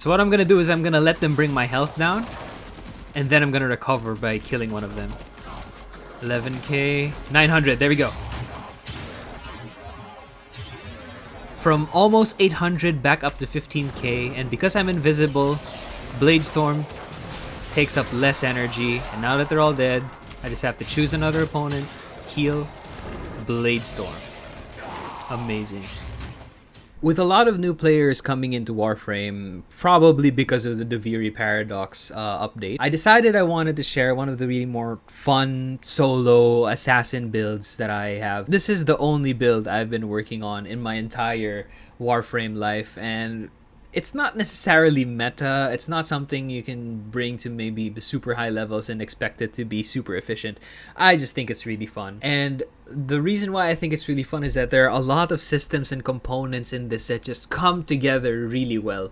So what I'm gonna do is I'm gonna let them bring my health down, and then I'm gonna recover by killing one of them. 11k, 900, there we go. From almost 800 back up to 15k, and because I'm invisible, Bladestorm takes up less energy, and now that they're all dead, I just have to choose another opponent, heal, Bladestorm. Amazing. With a lot of new players coming into Warframe, probably because of the Deviri Paradox update, I decided I wanted to share one of the really more fun solo assassin builds that I have. This is the only build I've been working on in my entire Warframe life, and it's not necessarily meta. It's not something you can bring to maybe the super high levels and expect it to be super efficient. I just think it's really fun. And the reason why I think it's really fun is that there are a lot of systems and components in this that just come together really well.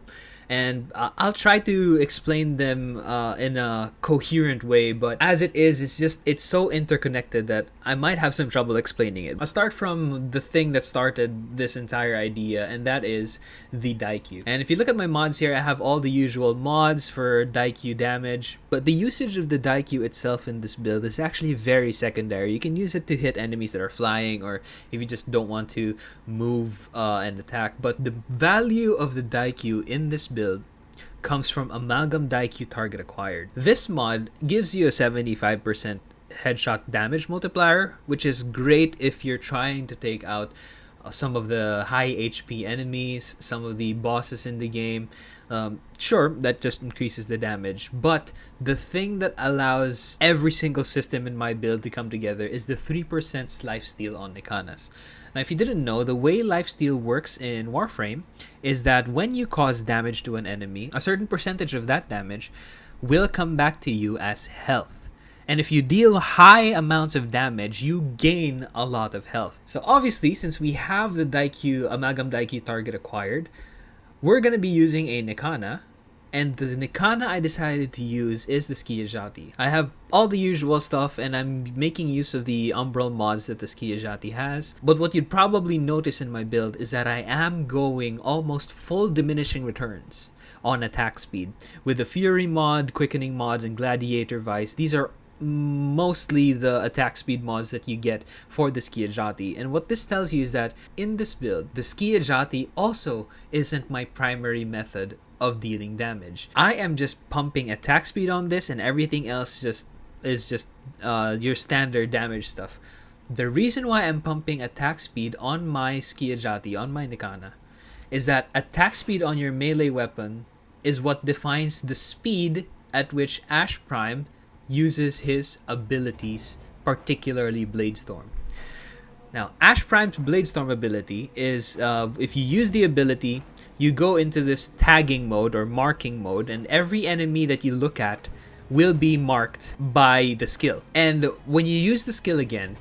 And I'll try to explain them in a coherent way, but as it is, it's so interconnected that I might have some trouble explaining it. I'll start from the thing that started this entire idea, and that is the Daikyu. And if you look at my mods here, I have all the usual mods for Daikyu damage, but the usage of the Daikyu itself in this build is actually very secondary. You can use it to hit enemies that are flying, or if you just don't want to move and attack. But the value of the Daikyu in this build comes from Amalgam Daikyu target acquired. This mod gives you a 75% headshot damage multiplier, which is great if you're trying to take out some of the high HP enemies, some of the bosses in the game. Sure, that just increases the damage, but the thing that allows every single system in my build to come together is the 3% lifesteal on Nikanas. Now, if you didn't know, the way lifesteal works in Warframe is that when you cause damage to an enemy, a certain percentage of that damage will come back to you as health. And if you deal high amounts of damage, you gain a lot of health. So obviously, since we have the Daikyu, Amalgam Daikyu target acquired, we're going to be using a Nikana. And the Nikana I decided to use is the Skiajati. I have all the usual stuff, and I'm making use of the Umbral mods that the Skiajati has. But what you'd probably notice in my build is that I am going almost full diminishing returns on attack speed. With the Fury mod, Quickening mod, and Gladiator Vice, these are mostly the attack speed mods that you get for the Skiajati. And what this tells you is that in this build, the Skiajati also isn't my primary method of dealing damage. I am just pumping attack speed on this, and everything else is just your standard damage stuff. The reason why I'm pumping attack speed on my Skiajati, on my Nikana, is that attack speed on your melee weapon is what defines the speed at which Ash Prime uses his abilities, particularly Bladestorm. Now, Ash Prime's Bladestorm ability is, if you use the ability, you go into this tagging mode or marking mode, and every enemy that you look at will be marked by the skill. And when you use the skill again,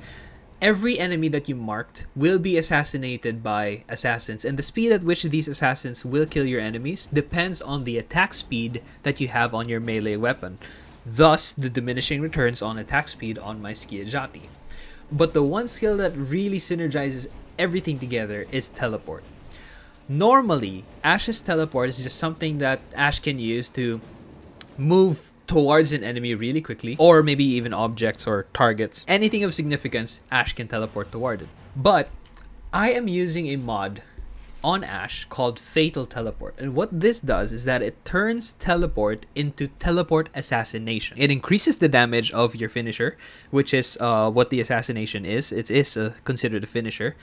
every enemy that you marked will be assassinated by assassins, and the speed at which these assassins will kill your enemies depends on the attack speed that you have on your melee weapon. Thus, the diminishing returns on attack speed on my Skiajati. But the one skill that really synergizes everything together is teleport. Normally, Ash's teleport is just something that Ash can use to move towards an enemy really quickly, or maybe even objects or targets. Anything of significance, Ash can teleport toward it. But I am using a mod on Ash called Fatal Teleport, and what this does is that it turns teleport into teleport assassination. It increases the damage of your finisher, which is what the assassination is. It is considered a finisher,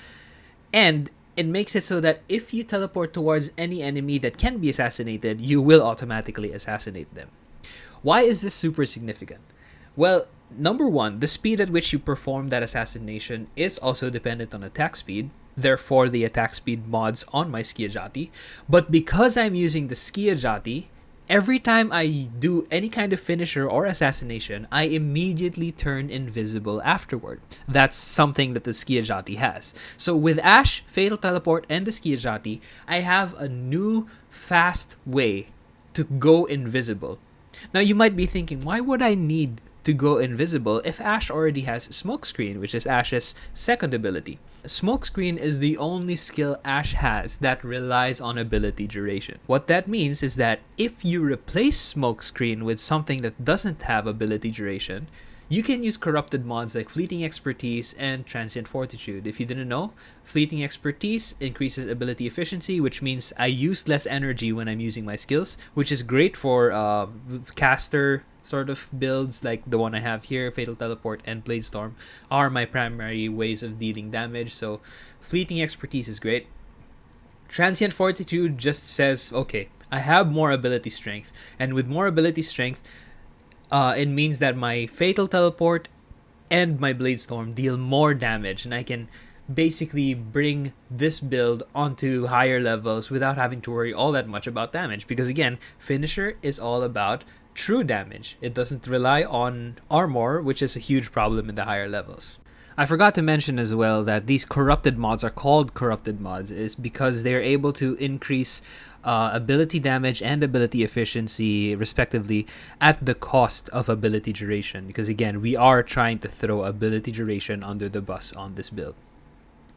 and it makes it so that if you teleport towards any enemy that can be assassinated, you will automatically assassinate them. Why is this super significant? Well, number one, the speed at which you perform that assassination is also dependent on attack speed. Therefore, the attack speed mods on my Skiajati. But because I'm using the Skiajati, every time I do any kind of finisher or assassination, I immediately turn invisible afterward. That's something that the Skiajati has. So with Ash, Fatal Teleport, and the Skiajati, I have a new fast way to go invisible. Now you might be thinking, why would I need to go invisible if Ashe already has Smokescreen, which is Ashe's second ability. Smokescreen is the only skill Ashe has that relies on ability duration. What that means is that if you replace Smokescreen with something that doesn't have ability duration, you can use corrupted mods like Fleeting Expertise and Transient Fortitude. If you didn't know, Fleeting Expertise increases ability efficiency, which means I use less energy when I'm using my skills, which is great for caster sort of builds like the one I have here. Fatal Teleport and Bladestorm are my primary ways of dealing damage, so Fleeting Expertise is great. Transient Fortitude just says, okay, I have more ability strength, and with more ability strength, it means that my Fatal Teleport and my Bladestorm deal more damage, and I can basically bring this build onto higher levels without having to worry all that much about damage. Because again, Finisher is all about true damage. It doesn't rely on armor, which is a huge problem in the higher levels. I forgot to mention as well that these corrupted mods are called corrupted mods is because they're able to increase ability damage and ability efficiency respectively at the cost of ability duration, because again, we are trying to throw ability duration under the bus on this build.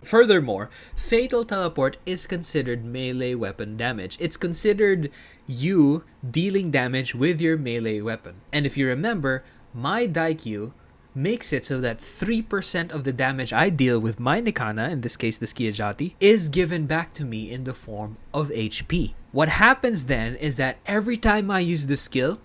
Furthermore, Fatal Teleport is considered melee weapon damage. It's considered you dealing damage with your melee weapon. And if you remember, my Daikyu makes it so that 3% of the damage I deal with my Nikana, in this case the Skiajati, is given back to me in the form of HP. What happens then is that every time I use the skill,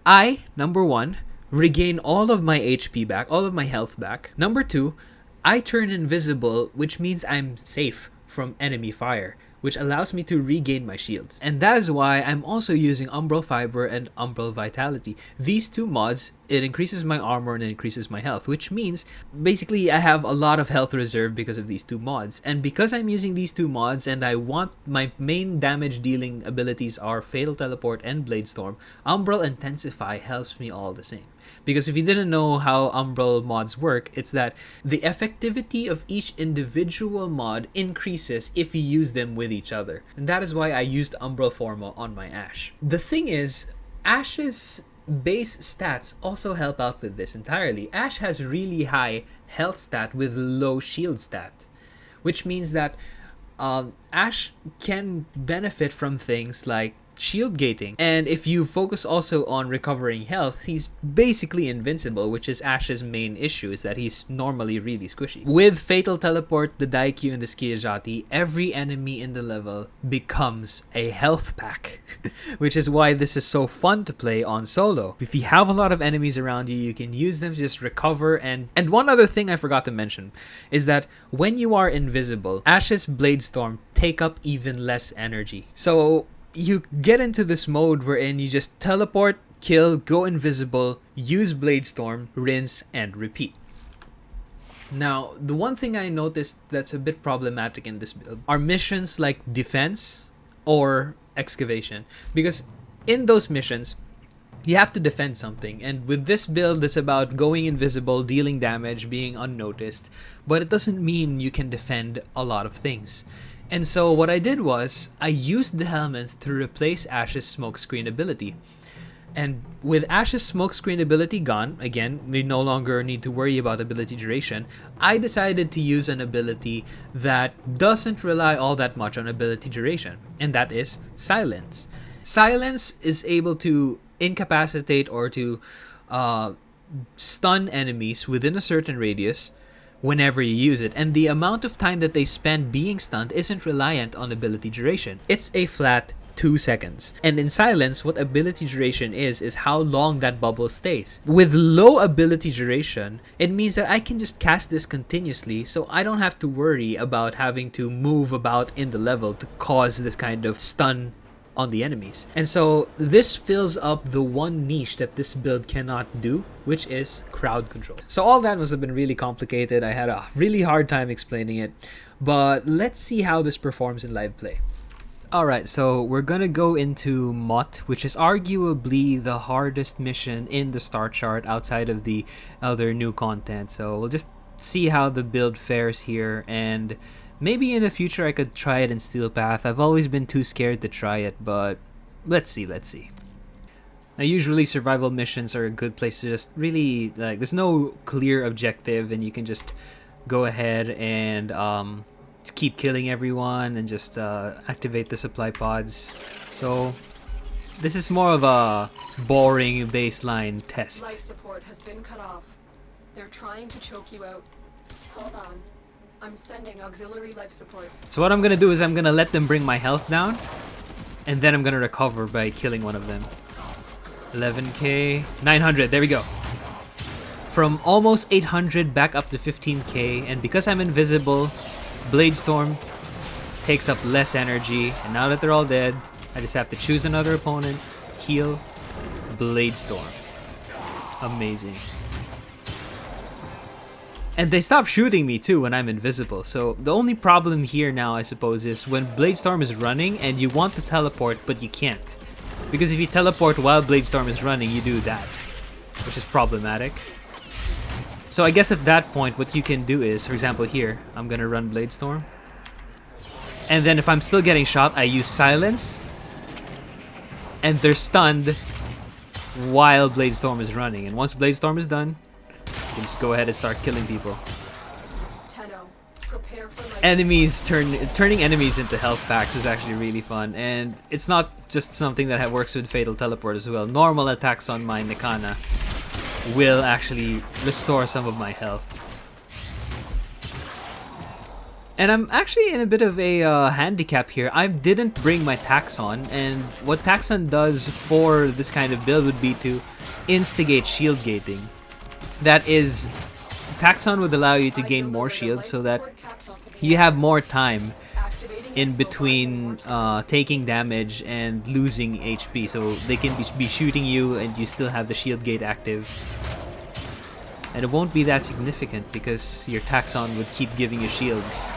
I, number one, regain all of my HP back, all of my health back. Number two, I turn invisible, which means I'm safe from enemy fire, which allows me to regain my shields. And that is why I'm also using Umbral Fiber and Umbral Vitality. These two mods, it increases my armor and it increases my health, which means basically I have a lot of health reserve because of these two mods. And because I'm using these two mods and I want my main damage dealing abilities are Fatal Teleport and Bladestorm, Umbral Intensify helps me all the same. Because if you didn't know how Umbral mods work, it's that the effectivity of each individual mod increases if you use them with each other. And that is why I used Umbral Forma on my Ashe. The thing is, Ashe's base stats also help out with this entirely. Ashe has really high health stat with low shield stat, which means that Ashe can benefit from things like shield gating, and if you focus also on recovering health, he's basically invincible, which is Ashe's main issue, is that he's normally really squishy. With Fatal Teleport, the Daikyu, and the Skiajati, every enemy in the level becomes a health pack, which is why this is so fun to play on solo. If you have a lot of enemies around you, you can use them to just recover. And one other thing I forgot to mention is that when you are invisible, Ashe's Bladestorm take up even less energy. So you get into this mode wherein you just teleport, kill, go invisible, use Bladestorm, rinse, and repeat. Now, the one thing I noticed that's a bit problematic in this build are missions like Defense or Excavation. Because in those missions, you have to defend something. And with this build, it's about going invisible, dealing damage, being unnoticed. But it doesn't mean you can defend a lot of things. And so what I did was, I used the Helminth to replace Ashe's Smokescreen ability. And with Ashe's Smokescreen ability gone, again, we no longer need to worry about ability duration, I decided to use an ability that doesn't rely all that much on ability duration, and that is Silence. Silence is able to incapacitate or to stun enemies within a certain radius whenever you use it, and the amount of time that they spend being stunned isn't reliant on ability duration. It's a flat 2 seconds. And in Silence, what ability duration is how long that bubble stays. With low ability duration, it means that I can just cast this continuously, so I don't have to worry about having to move about in the level to cause this kind of stun on the enemies. And so this fills up the one niche that this build cannot do, which is crowd control. So all that must have been really complicated. I had a really hard time explaining it, but let's see how this performs in live play. Alright, so we're gonna go into Mott, which is arguably the hardest mission in the star chart outside of the other new content. So we'll just see how the build fares here, and maybe in the future I could try it in Steel Path. I've always been too scared to try it, but let's see. Now, usually survival missions are a good place to just really, like, there's no clear objective and you can just go ahead and just keep killing everyone and just activate the supply pods. So this is more of a boring baseline test. Life support has been cut off. They're trying to choke you out. Hold on. I'm sending auxiliary life support. So what I'm gonna do is I'm gonna let them bring my health down, and then I'm gonna recover by killing one of them. 11k, 900, there we go. From almost 800 back up to 15k, and because I'm invisible, bladestorm takes up less energy, and now that they're all dead, I just have to choose another opponent, heal, bladestorm. Amazing. And they stop shooting me too when I'm invisible, so the only problem here now, I suppose, is when bladestorm is running and you want to teleport but you can't. Because if you teleport while bladestorm is running, you do that, which is problematic. So I guess at that point what you can do is, for example here, I'm gonna run bladestorm. And then if I'm still getting shot, I use silence. And they're stunned while bladestorm is running. And once bladestorm is done, you can just go ahead and start killing people. Enemies turning enemies into health packs is actually really fun, and it's not just something that works with Fatal Teleport as well. Normal attacks on my Nikana will actually restore some of my health. And I'm actually in a bit of a handicap here. I didn't bring my Taxon, and what Taxon does for this kind of build would be to instigate shield gating. That is, Taxon would allow you to gain more shields so that you have more time in between taking damage and losing HP. So they can be shooting you and you still have the shield gate active. And it won't be that significant because your Taxon would keep giving you shields.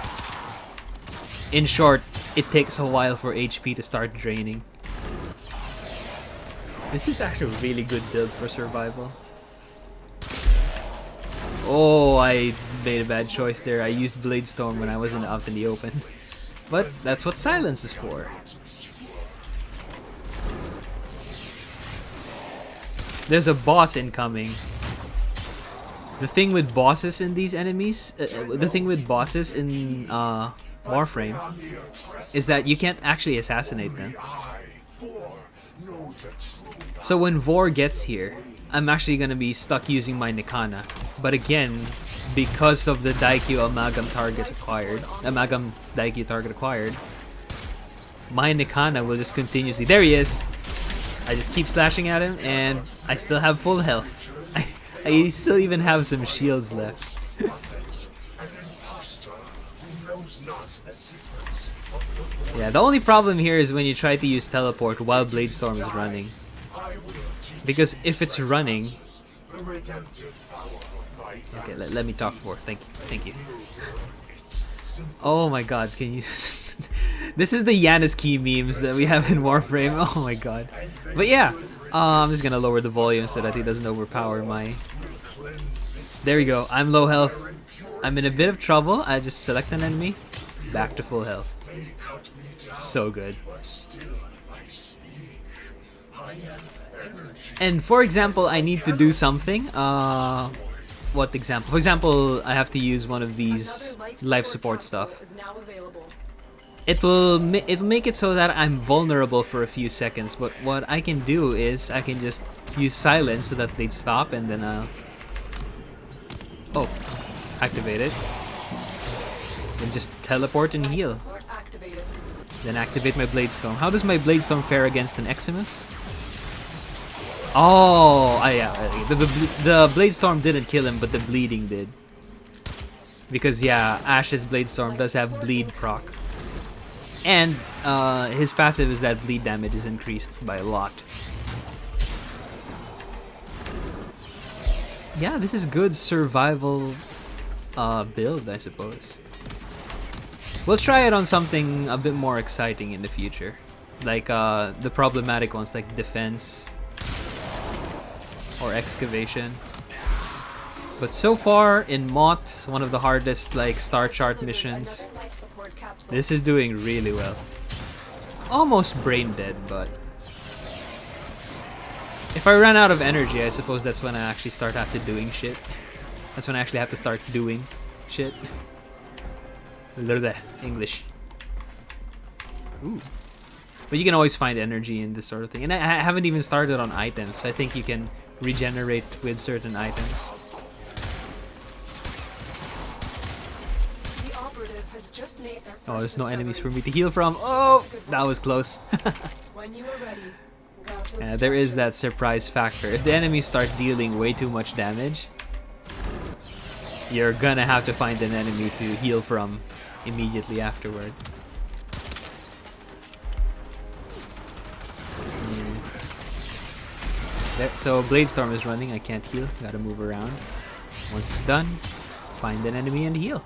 In short, it takes a while for HP to start draining. This is actually a really good build for survival. Oh, I made a bad choice there. I used bladestorm when I wasn't out in the open. But that's what silence is for. There's a boss incoming. The thing with bosses in these enemies, the thing with bosses in Warframe, is that you can't actually assassinate them. So when Vor gets here, I'm actually gonna be stuck using my Nikana. But again, because of the Daikyu Amalgam Daikyu target acquired, my Nikana will just continuously. There he is! I just keep slashing at him and I still have full health. I still even have some shields left. Yeah, the only problem here is when you try to use teleport while bladestorm is running. Because if it's running... Okay, let me talk more. Thank you. Oh my god, can you... This is the Yanis key memes that we have in Warframe. Oh my god. But yeah, I'm just gonna lower the volume so that he doesn't overpower my... There we go, I'm low health. I'm in a bit of trouble. I just select an enemy. Back to full health. So good. And for example, I need to do something. What example? For example, I have to use one of these life support stuff. It'll make it so that I'm vulnerable for a few seconds. But what I can do is I can just use silence so that they'd stop, and then oh, activate it. Then just teleport and heal. Then activate my bladestorm. How does my bladestorm fare against an Eximus? Oh, yeah. The bladestorm didn't kill him, but the bleeding did. Because yeah, Ash's bladestorm does have bleed proc, and his passive is that bleed damage is increased by a lot. Yeah, this is good survival build, I suppose. We'll try it on something a bit more exciting in the future, like the problematic ones like defense or excavation. But so far in Mott, one of the hardest like star chart missions, this is doing really well. Almost brain dead, but If I run out of energy, I suppose that's when I actually start after doing shit. That's when I actually have to start doing shit. English. Ooh. But you can always find energy in this sort of thing. And I haven't even started on items. I think you can regenerate with certain items. The operative has just made their first Oh, there's no enemies for discovery. me to heal from. Oh, that was close. When you are ready, go to Yeah, there is extraction. that surprise factor. If the enemies start dealing way too much damage, you're gonna have to find an enemy to heal from immediately afterward. There, so bladestorm is running. I can't heal. Gotta move around. Once it's done, find an enemy and heal.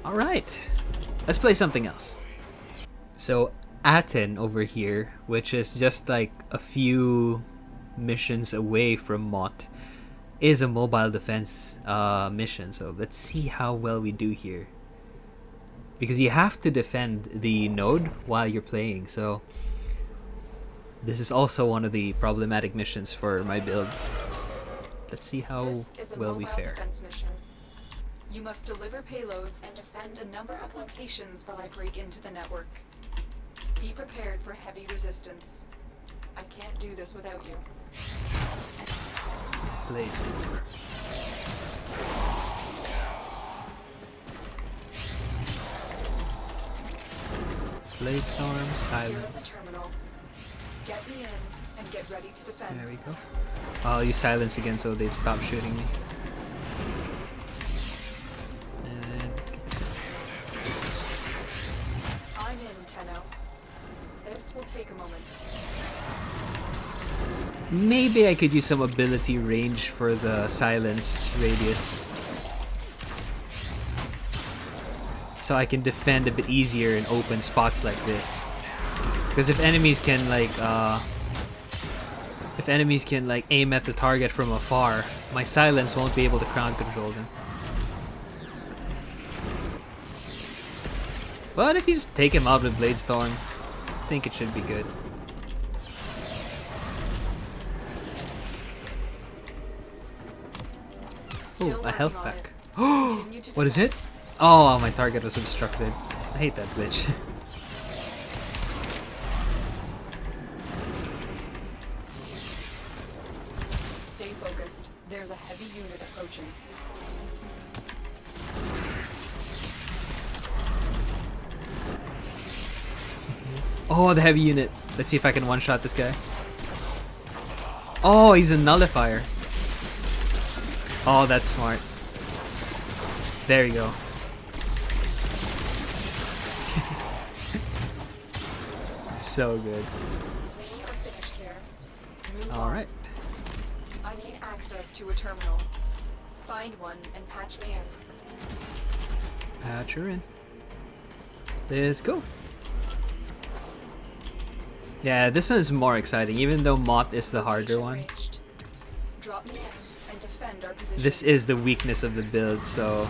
Alright, let's play something else. So Aten over here, which is just like a few missions away from Mott, is a mobile defense mission. So let's see how well we do here. Because you have to defend the node while you're playing, so this is also one of the problematic missions for my build. Let's see how This is a well we mobile fare. defense mission. You must deliver payloads and defend a number of locations while I break into the network. Be prepared for heavy resistance. I can't do this without you. Bladestorm. Bladestorm, Here is a silence. terminal. Get me in and get ready to defend. There we go. I'll use silence again so they'd stop shooting me. And I'm in, Tenno. This will take a moment. maybe I could use some ability range for the silence radius. So I can defend a bit easier in open spots like this. Because if enemies can like aim at the target from afar, my silence won't be able to crowd control them. But if you just take him out with bladestorm, I think it should be good. Still Oh, a health working on pack. it. Continue to What is it? defend. Oh, my target was obstructed. I hate that glitch. Stay focused. There's a heavy unit approaching. Oh, the heavy unit. Let's see if I can one-shot this guy. Oh, he's a nullifier. Oh, that's smart. There you go. So good. We are finished here. Move on. Alright. I need access to a terminal. Find one and patch me in. Patch her in. Let's go. Yeah, this one is more exciting, even though Mott is the harder Location one. ranged. Drop me in and defend our position. This is the weakness of the build, so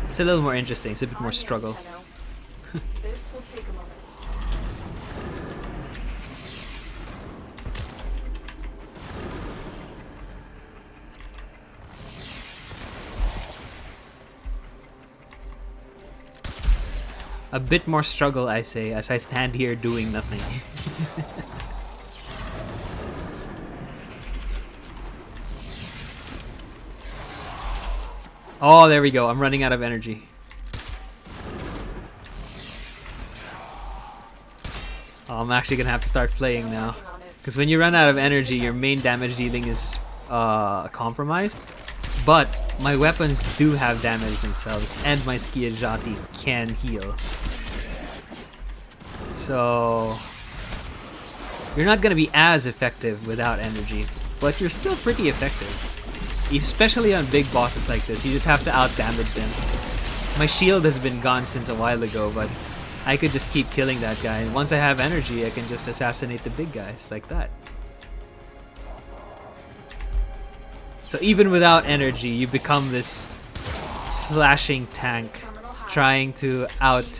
it's a little more interesting. It's a bit I'm more in, struggle. Tenno. This will take a moment. A bit more struggle, I say, as I stand here doing nothing. Oh, there we go. I'm running out of energy. Oh, I'm actually gonna have to start playing Still now. working on it. Because when you run out of energy, your main damage dealing is compromised. But my weapons do have damage themselves, and my Skiajati can heal. So you're not gonna be as effective without energy, but you're still pretty effective. Especially on big bosses like this, you just have to out-damage them. My shield has been gone since a while ago, but I could just keep killing that guy. And once I have energy, I can just assassinate the big guys like that. So even without energy, you become this slashing tank, Terminal hacked. trying to Keep moving.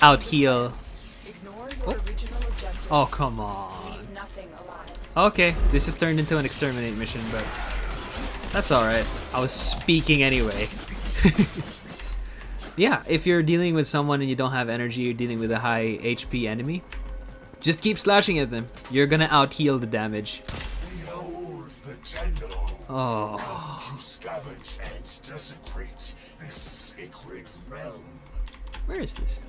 out heal. Ignore your original objective. Oh, come on. Leave nothing Okay, this has turned into an exterminate mission, but that's alright. I was speaking anyway. Yeah, if you're dealing with someone and you don't have energy, you're dealing with a high HP enemy, just keep slashing at them. You're gonna out-heal the damage. Behold the Tenno. Oh. Come to scavenge and desecrate this sacred realm. Where is this?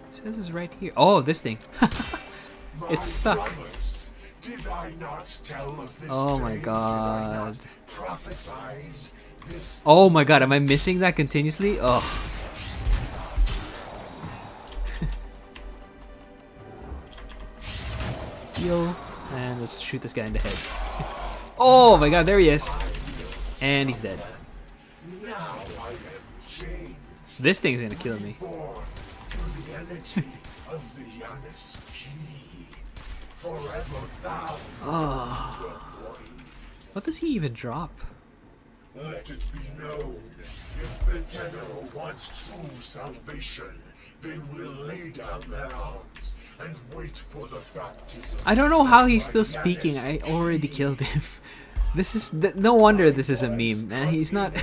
It says it's right here. Oh, this thing. It's stuck. Brothers, did I not tell of this Oh my day? god. Did I not prophesize this? Oh my god, am I missing that continuously? Oh. Heal. And let's shoot this guy in the head. Oh my god, there he is. And he's dead. Now I am changed. This thing's gonna kill me. Born through the energy of the Yanis key. Forever bound Oh. to the void. What does he even drop? Let it be known, if the Tenno wants true salvation, they will lay down their arms and wait for the baptism. I don't know how he's still speaking. I already killed him. This is no wonder this is a meme, man. He's not.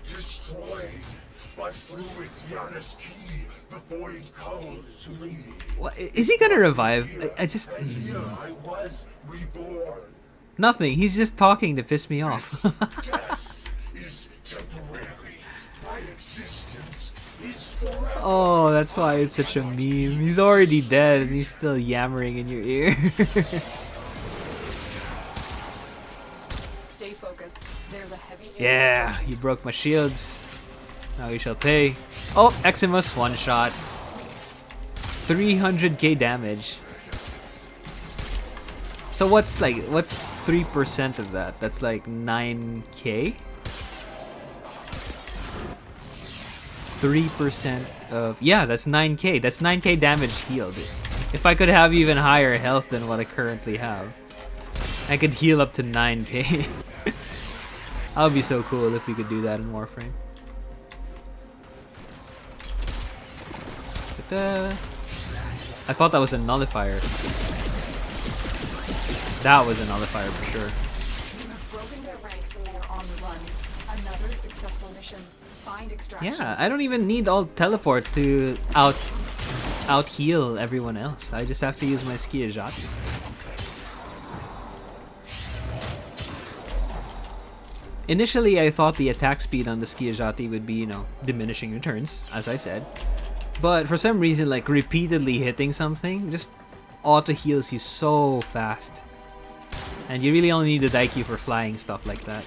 Destroyed, but through its Yanis key, the void calls to me. What, is he gonna revive? I just And here I was reborn. nothing. He's just talking to piss me off. Death is temporary. My existence is forever. Oh, that's why it's such a meme. He's already dead and he's still yammering in your ear. Stay focused. There's a heavy. Yeah, you broke my shields. Now you shall pay. Oh, Eximus one shot. 300k damage. So what's 3% of that? That's like 9k? 3% of... Yeah, that's 9k. That's 9k damage healed. If I could have even higher health than what I currently have, I could heal up to 9k. That would be so cool if we could do that in Warframe. Ta-da. I thought that was a nullifier. That was a nullifier for sure. You have broken their ranks and they are on the run. Another successful mission. Find extraction. Yeah, I don't even need all teleport to out heal everyone else. I just have to use my Skiajati. Initially, I thought the attack speed on the Skiajati would be, diminishing returns, as I said. But for some reason, like repeatedly hitting something just auto heals you so fast. And you really only need the Daikyu for flying stuff like that.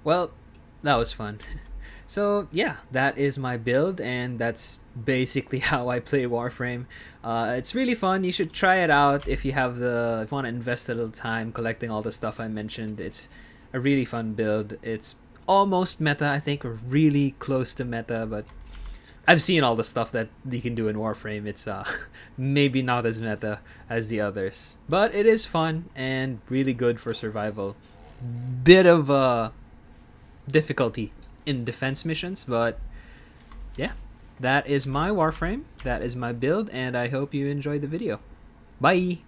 Well, that was fun. So yeah, that is my build, and that's basically how I play Warframe. It's really fun. You should try it out if you want to invest a little time collecting all the stuff I mentioned. It's a really fun build. It's almost meta, I think, or really close to meta, but I've seen all the stuff that you can do in Warframe. It's maybe not as meta as the others, but it is fun and really good for survival. Bit of difficulty in defense missions, but yeah, that is my Warframe, that is my build, and I hope you enjoyed the video. Bye!